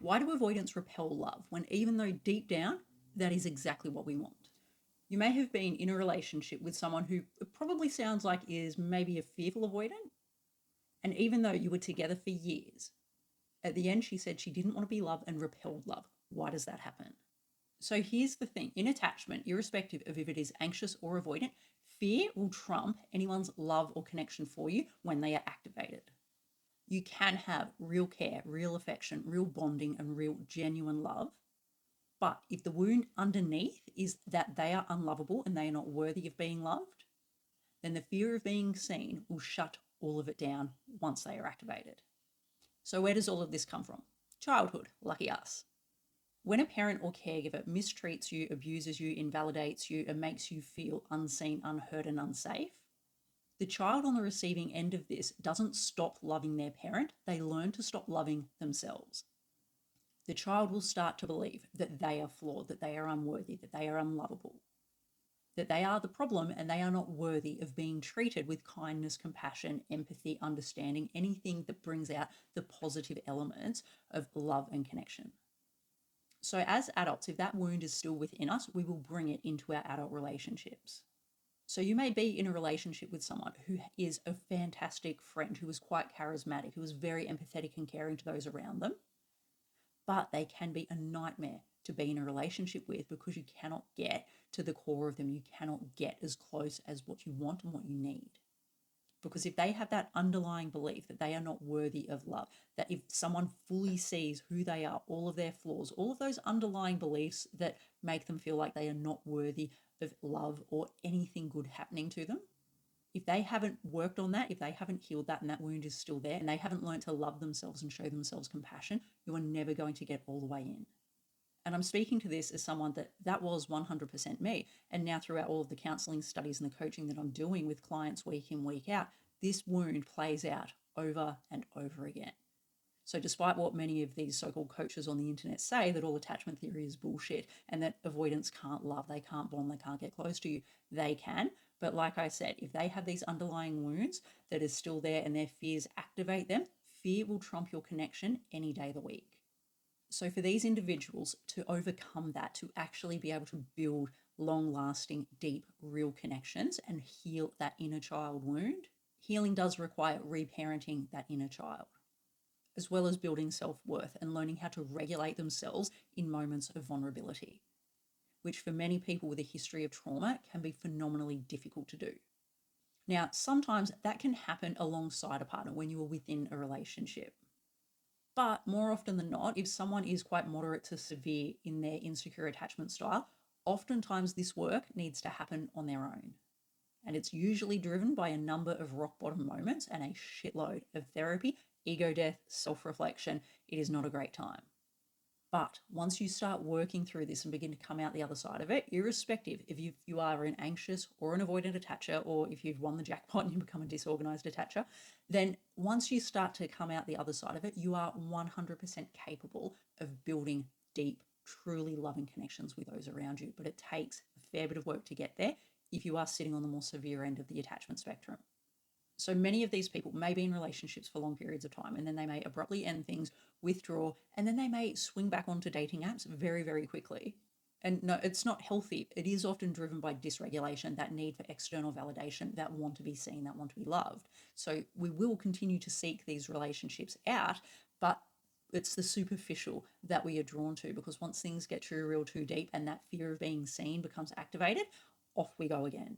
Why do avoidants repel love when even though deep down, that is exactly what we want? You may have been in a relationship with someone who probably sounds like is maybe a fearful avoidant. And even though you were together for years, at the end she said she didn't want to be loved and repelled love. Why does that happen? So here's the thing. In attachment, irrespective of if it is anxious or avoidant, fear will trump anyone's love or connection for you when they are activated. You can have real care, real affection, real bonding, and real genuine love. But if the wound underneath is that they are unlovable and they are not worthy of being loved, then the fear of being seen will shut all of it down once they are activated. So where does all of this come from? Childhood, lucky us. When a parent or caregiver mistreats you, abuses you, invalidates you, and makes you feel unseen, unheard, and unsafe, the child on the receiving end of this doesn't stop loving their parent, they learn to stop loving themselves. The child will start to believe that they are flawed, that they are unworthy, that they are unlovable, that they are the problem and they are not worthy of being treated with kindness, compassion, empathy, understanding, anything that brings out the positive elements of love and connection. So as adults, if that wound is still within us, we will bring it into our adult relationships. So you may be in a relationship with someone who is a fantastic friend, who is quite charismatic, who is very empathetic and caring to those around them, but they can be a nightmare to be in a relationship with because you cannot get to the core of them. You cannot get as close as what you want and what you need. Because if they have that underlying belief that they are not worthy of love, that if someone fully sees who they are, all of their flaws, all of those underlying beliefs that make them feel like they are not worthy of love or anything good happening to them, if they haven't worked on that, if they haven't healed that and that wound is still there and they haven't learned to love themselves and show themselves compassion, you are never going to get all the way in. And I'm speaking to this as someone that was 100% me. And now throughout all of the counseling studies and the coaching that I'm doing with clients week in, week out, this wound plays out over and over again. So despite what many of these so-called coaches on the internet say, that all attachment theory is bullshit and that avoidants can't love, they can't bond, they can't get close to you, they can. But like I said, if they have these underlying wounds that are still there and their fears activate them, fear will trump your connection any day of the week. So for these individuals to overcome that, to actually be able to build long-lasting, deep, real connections and heal that inner child wound, healing does require reparenting that inner child, as well as building self-worth and learning how to regulate themselves in moments of vulnerability, which for many people with a history of trauma can be phenomenally difficult to do. Now, sometimes that can happen alongside a partner when you are within a relationship. But more often than not, if someone is quite moderate to severe in their insecure attachment style, oftentimes this work needs to happen on their own. And it's usually driven by a number of rock bottom moments and a shitload of therapy, ego death, self-reflection. It is not a great time. But once you start working through this and begin to come out the other side of it, irrespective if you are an anxious or an avoidant attacher, or if you've won the jackpot and you become a disorganized attacher, then once you start to come out the other side of it, you are 100% capable of building deep, truly loving connections with those around you. But it takes a fair bit of work to get there if you are sitting on the more severe end of the attachment spectrum. So many of these people may be in relationships for long periods of time and then they may abruptly end things, withdraw, and then they may swing back onto dating apps very, very quickly. And no, it's not healthy. It is often driven by dysregulation, that need for external validation, that want to be seen, that want to be loved. So we will continue to seek these relationships out, but it's the superficial that we are drawn to, because once things get too real, too deep, and that fear of being seen becomes activated, off we go again.